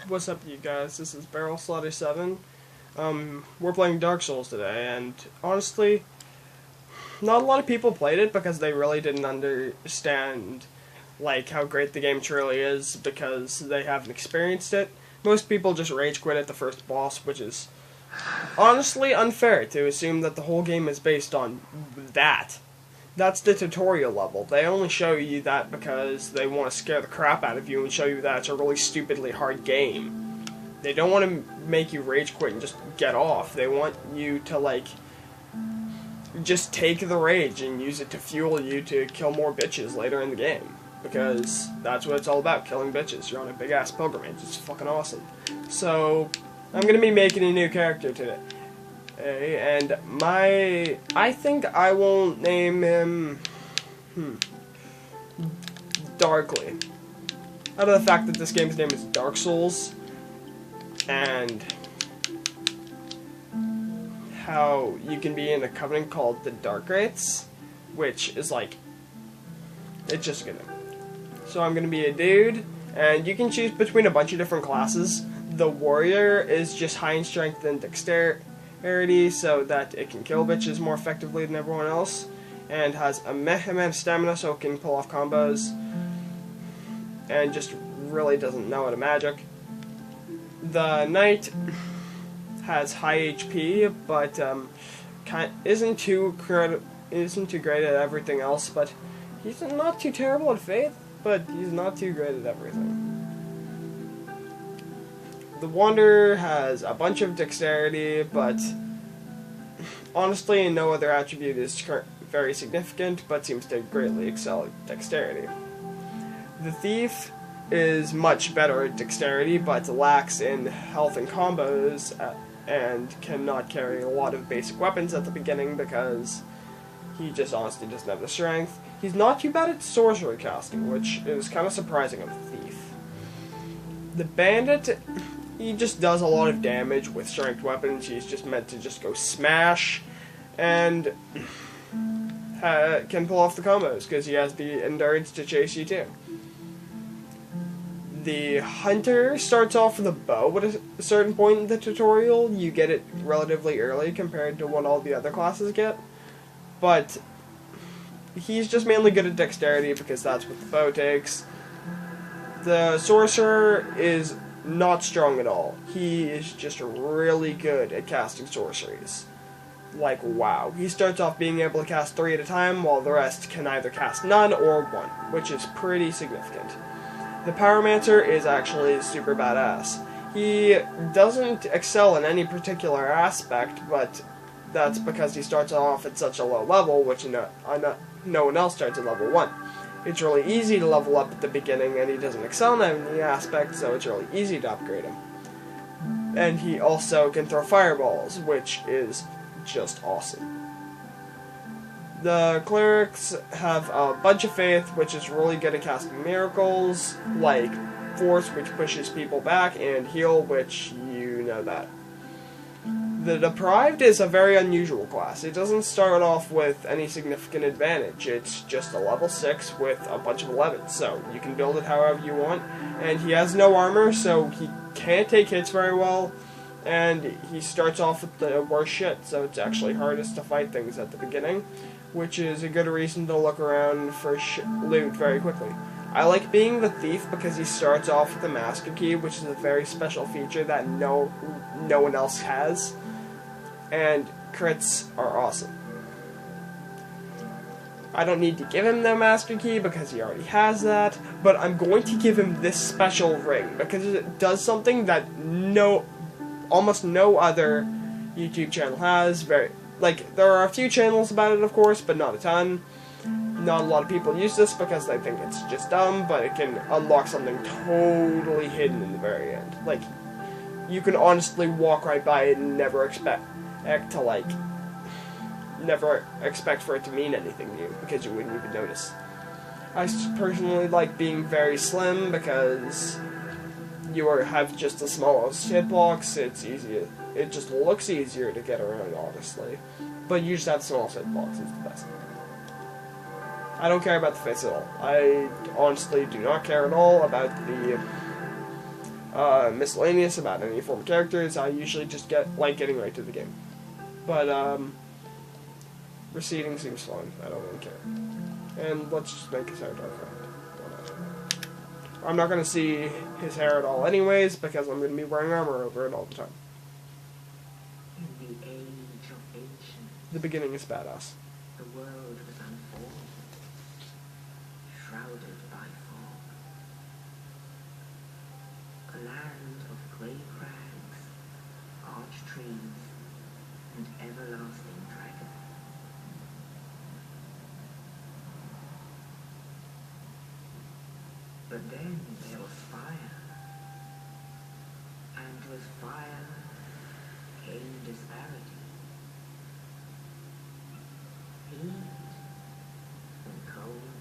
What's up, you guys? This is Barrel Slaughter 7. We're playing Dark Souls today, and honestly, not a lot of people played it because they really didn't understand like how great the game truly is because they haven't experienced it. Most people just rage quit at the first boss, which is honestly unfair to assume that the whole game is based on that. That's the tutorial level. They only show you that because they want to scare the crap out of you and show you that it's a really stupidly hard game. They don't want to make you rage quit and just get off. They want you to, like, just take the rage and use it to fuel you to kill more bitches later in the game. Because that's what it's all about, killing bitches. You're on a big-ass pilgrimage. It's fucking awesome. So, I'm going to be making a new character today. And I think I will name him, Darkly. Out of the fact that this game's name is Dark Souls, and how you can be in a covenant called the Dark Wraiths, which is like, it's just gonna. So I'm gonna be a dude, and you can choose between a bunch of different classes. The warrior is just high in strength and dexterity, so that it can kill bitches more effectively than everyone else, and has a meh amount of stamina so it can pull off combos, and just really doesn't know how to magic. The knight has high HP, but isn't too great at everything else. But he's not too terrible at faith, but he's not too great at everything. The Wanderer has a bunch of dexterity, but honestly no other attribute is very significant, but seems to greatly excel at dexterity. The Thief is much better at dexterity, but lacks in health and combos, and cannot carry a lot of basic weapons at the beginning because he just honestly doesn't have the strength. He's not too bad at sorcery casting, which is kind of surprising of a thief. The Bandit, he just does a lot of damage with strength weapons. He's just meant to just go smash, and can pull off the combos because he has the endurance to chase you too. The Hunter starts off with a bow at a certain point in the tutorial. You get it relatively early compared to what all the other classes get, but he's just mainly good at dexterity because that's what the bow takes. The Sorcerer is not strong at all. He is just really good at casting sorceries. Like, wow. He starts off being able to cast 3 at a time, while the rest can either cast none or 1, which is pretty significant. The Pyromancer is actually super badass. He doesn't excel in any particular aspect, but that's because he starts off at such a low level, which no one else starts at level 1. It's really easy to level up at the beginning, and he doesn't excel in any aspect, so it's really easy to upgrade him. And he also can throw fireballs, which is just awesome. The Clerics have a bunch of faith, which is really good at casting miracles, like Force, which pushes people back, and Heal, which you know that. The Deprived is a very unusual class. It doesn't start off with any significant advantage. It's just a level 6 with a bunch of 11s, so you can build it however you want. And he has no armor, so he can't take hits very well, and he starts off with the worst shit, so it's actually hardest to fight things at the beginning, which is a good reason to look around for loot very quickly. I like being the Thief because he starts off with the Master Key, which is a very special feature that no one else has, and crits are awesome. I don't need to give him the Master Key because he already has that, but I'm going to give him this special ring because it does something that almost no other YouTube channel has. There are a few channels about it, of course, but not a ton. Not a lot of people use this because they think it's just dumb, but it can unlock something totally hidden in the very end. Like, you can honestly walk right by it and never expect for it to mean anything to you, because you wouldn't even notice. I personally like being very slim because you have just the smallest hitbox. It's easier. It just looks easier to get around, honestly. But you just have the smallest hitbox. It's the best. I don't care about the face at all. I honestly do not care at all about the miscellaneous about any form of characters, I usually just like getting right to the game. But receding seems fun. I don't really care. And let's just make his hair darker. I'm not going to see his hair at all anyways, because I'm going to be wearing armor over it all the time. In the age of ancients, The beginning is badass. the world was unformed, shrouded by fog. A land of grey crags, arched trees, and everlasting dragons. But then there was fire, and with fire came disparity. Heat and cold,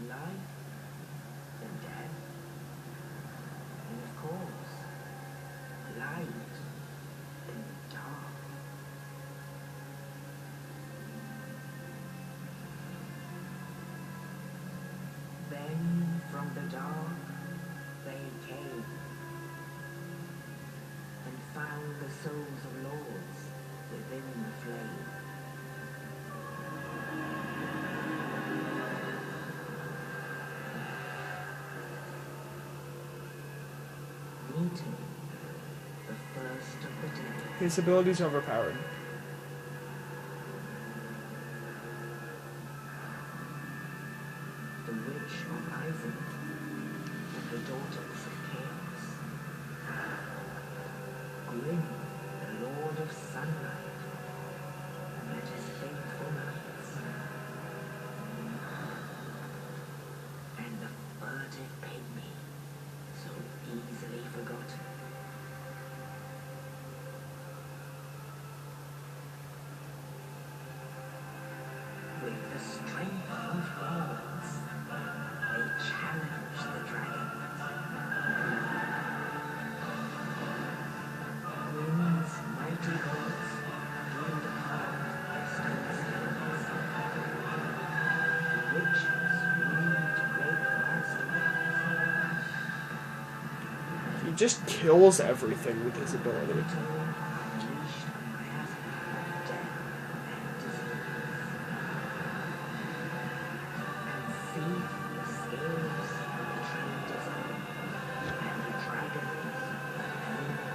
life and death, and of course, light and dark. Then from the dark they came and found the souls of lords within the flame. Meeting the first of the dead. His ability's overpowered. The witch of Isaac and the daughters of chaos. Grim, the lord of sunlight, and his faithful knights. And the furtive pygmy, so easily forgotten. With the strength of gods, they challenge the dragons. Winds, mighty gods, wield apart their stones. Witches wield great masterminds. He just kills everything with his ability. Unleashed on wrath of death and disease. And see the scales of the traitor's and the dragons of evil.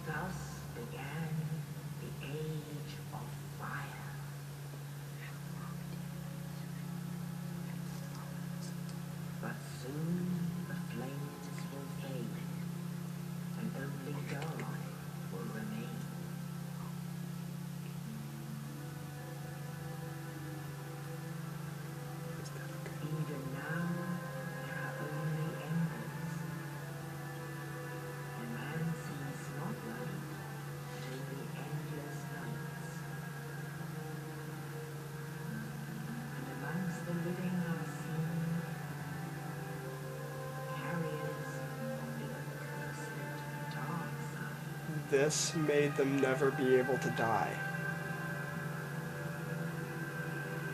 Thus began the age of fire. But soon the flames will fade, and only dark will remain. Even now, there are only embers, and man sees not light but only endless nights. And amongst the living are seen carriers of the accursed dark side. This made them never be able to die.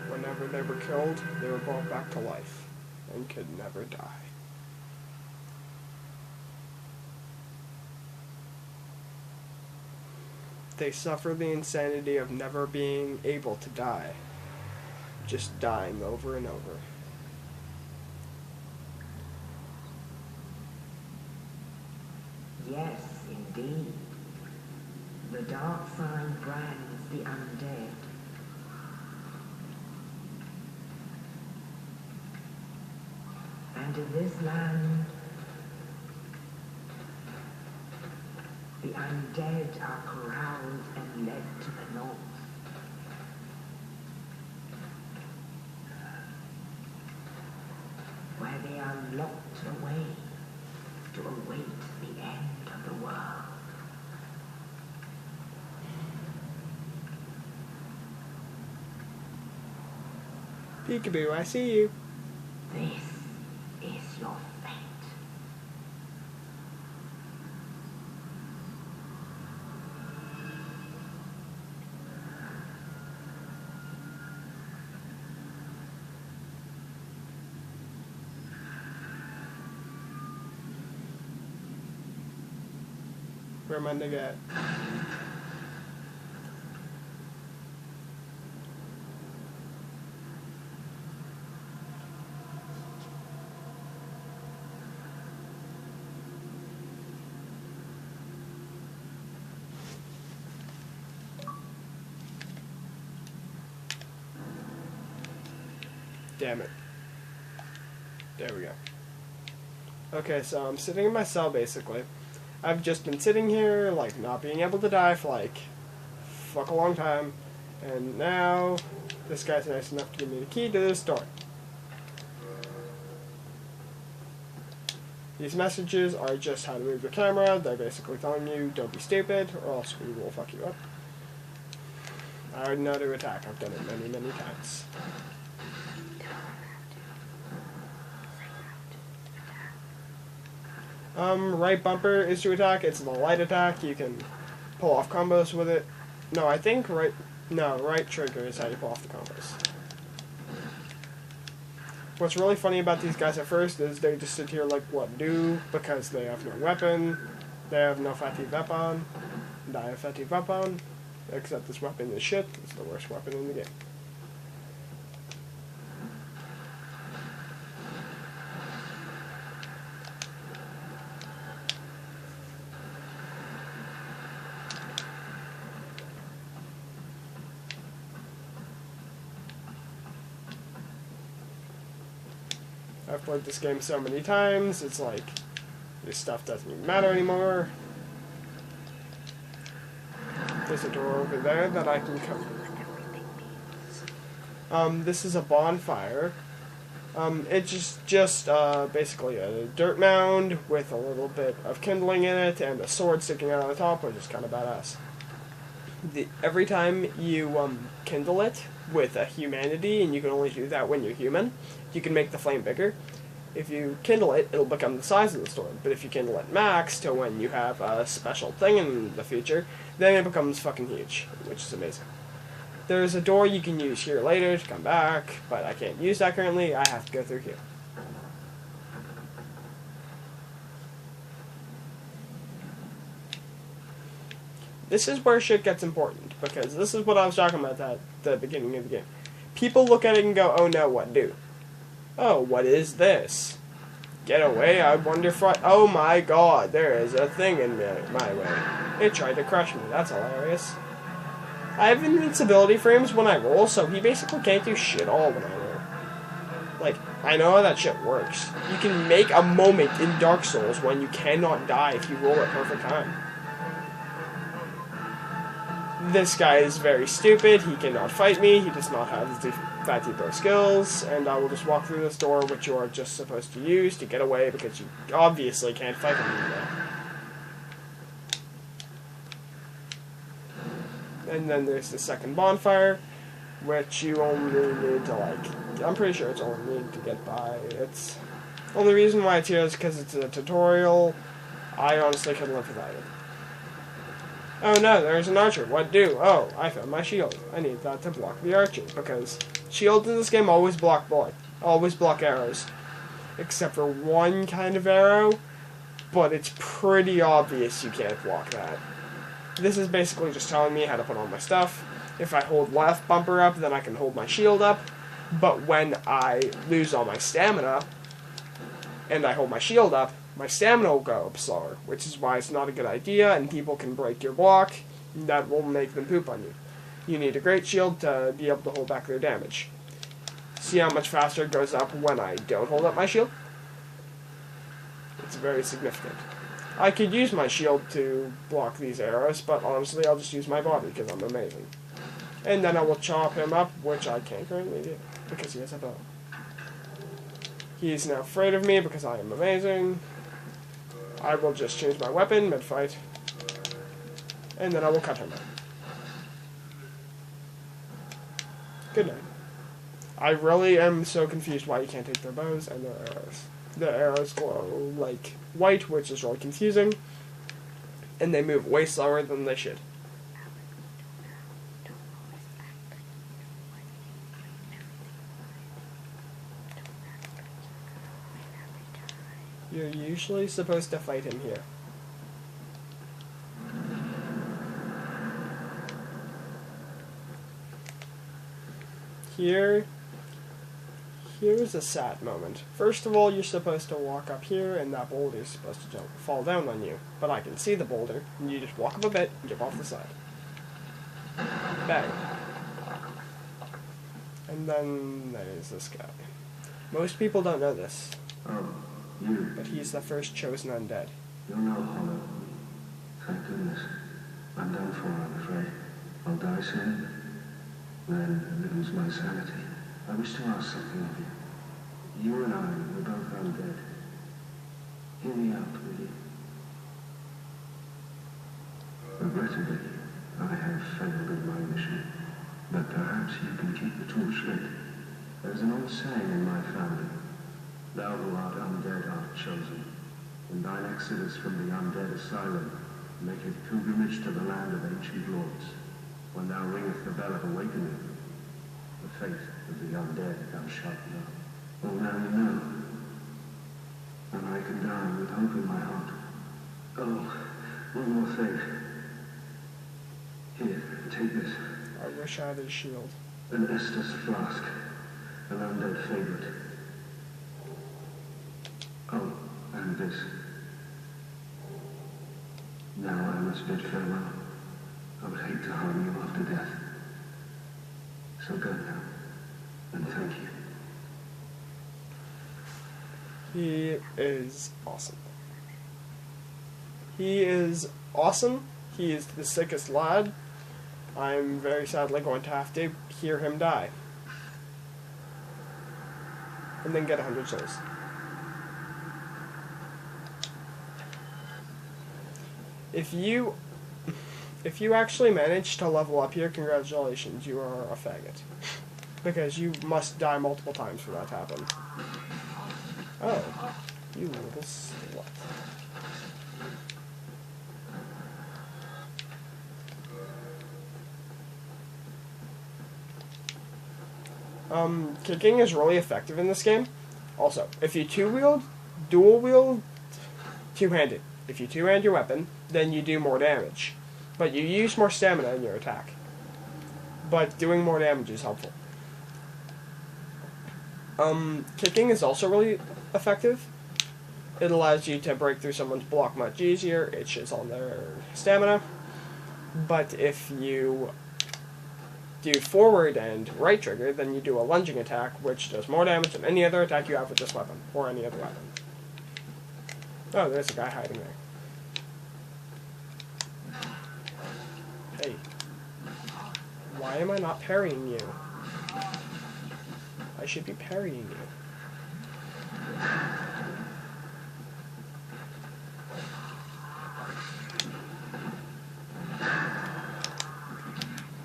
Whenever they were killed, they were brought back to life and could never die. They suffer the insanity of never being able to die, just dying over and over. Yes, indeed. The dark side brands the undead. And in this land, the undead are corralled and led to the north. Where they are locked away to await the end of the world. Peekaboo, I see you. This is your fate. Where my nigga at? Damn it. There we go. Okay, so I'm sitting in my cell basically. I've just been sitting here, like, not being able to die for, like, fuck a long time. And now, this guy's nice enough to give me the key to this door. These messages are just how to move your camera. They're basically telling you, don't be stupid, or else we will fuck you up. I already know to attack. I've done it many, many times. Right bumper is to attack. It's a light attack. You can pull off combos with it. No, I think right trigger is how you pull off the combos. What's really funny about these guys at first is they just sit here like, what do? Because they have no weapon. They have no fatty weapon. And I have fatty weapon. Except this weapon is shit. It's the worst weapon in the game. I've played this game so many times, it's like, this stuff doesn't even matter anymore. There's a door over there that I can come. This is a bonfire. It's just basically a dirt mound with a little bit of kindling in it and a sword sticking out on the top, which is kind of badass. Every time you kindle it with a humanity, and you can only do that when you're human, you can make the flame bigger. If you kindle it, it'll become the size of the sword. But if you kindle it max to when you have a special thing in the future, then it becomes fucking huge, which is amazing. There's a door you can use here later to come back, but I can't use that currently. I have to go through here. This is where shit gets important, because this is what I was talking about at the beginning of the game. People look at it and go, oh no, what do? Oh, what is this? Get away, I wonder if oh my god, there is a thing in my way. It tried to crush me, that's hilarious. I have invincibility frames when I roll, so he basically can't do shit all when I roll. Like, I know how that shit works. You can make a moment in Dark Souls when you cannot die if you roll at perfect time. This guy is very stupid, he cannot fight me, he does not have the Fatty Bro skills, and I will just walk through this door, which you are just supposed to use to get away, because you obviously can't fight him anymore. And then there's the second bonfire, which you only need to, like, I'm pretty sure it's only need to get by. It's, only reason why it's here is because it's a tutorial. I honestly couldn't live without it. Oh no, there's an archer. What do? Oh, I found my shield. I need that to block the archer, because shields in this game always block arrows. Except for one kind of arrow, but it's pretty obvious you can't block that. This is basically just telling me how to put on my stuff. If I hold left bumper up, then I can hold my shield up, but when I lose all my stamina, and I hold my shield up, my stamina will go up slower, which is why it's not a good idea, and people can break your block. That will make them poop on you. You need a great shield to be able to hold back their damage. See how much faster it goes up when I don't hold up my shield? It's very significant. I could use my shield to block these arrows, but honestly I'll just use my body because I'm amazing. And then I will chop him up, which I can't currently do, because he has a bow. He is now afraid of me because I am amazing. I will just change my weapon mid-fight, and then I will cut him out. Good night. I really am so confused why you can't take their bows and their arrows. The arrows glow like white, which is really confusing, and they move way slower than they should. You're usually supposed to fight him here. here's a sad moment. First of all, you're supposed to walk up here, and that boulder is supposed to fall down on you. But I can see the boulder, and you just walk up a bit and jump off the side. Bang. And then there's this guy. Most people don't know this, Oh, you. but he's the first chosen undead. You're no hollow. Thank goodness. I'm done for, I'm afraid. I'll die soon. Then lose my sanity. I wish to ask something of you. You and I, we're both undead. Hear me out, will you? Regrettably, I have failed in my mission. But perhaps you can keep the torch lit. There's an old saying in my family. Thou who art undead art chosen. In thine exodus from the undead asylum, maketh pilgrimage to the land of ancient lords. When thou ringeth the bell of awakening, the faith of the undead thou shalt know. Oh, now you know. And I can die with hope in my heart. Oh, one more thing. Here, take this. I wish I had his shield. An Estus flask. An undead favorite. Oh, and this. Now I must bid farewell. I would hate to harm you after death. So go now, and thank you. He is awesome. He is awesome. He is the sickest lad. I'm very sadly going to have to hear him die. And then get 100 souls. If you actually manage to level up here, congratulations, you are a faggot. Because you must die multiple times for that to happen. Oh, you little slut. Kicking is really effective in this game. Also, if you dual wield, two-handed. If you two-hand your weapon, then you do more damage. But you use more stamina in your attack. But doing more damage is helpful. Kicking is also really effective. It allows you to break through someone's block much easier. It shits on their stamina. But if you do forward and right trigger, then you do a lunging attack, which does more damage than any other attack you have with this weapon, or any other weapon. Oh, there's a guy hiding there. Hey. Why am I not parrying you? I should be parrying you.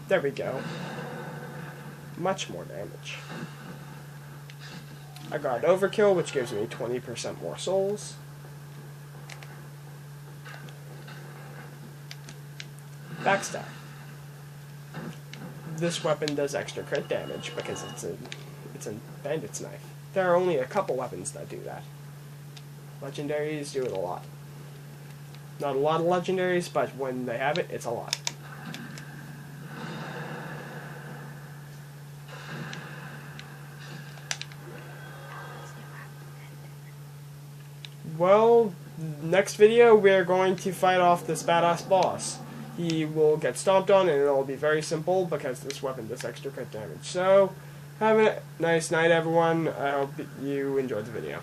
There we go. Much more damage. I got overkill, which gives me 20% more souls. Backstab. This weapon does extra crit damage because it's a bandit's knife. There are only a couple weapons that do that. Legendaries do it a lot. Not a lot of legendaries, but when they have it, it's a lot. Well, next video we're going to fight off this badass boss. He will get stomped on and it'll be very simple because this weapon does extra crit damage. So, have a nice night everyone. I hope you enjoyed the video.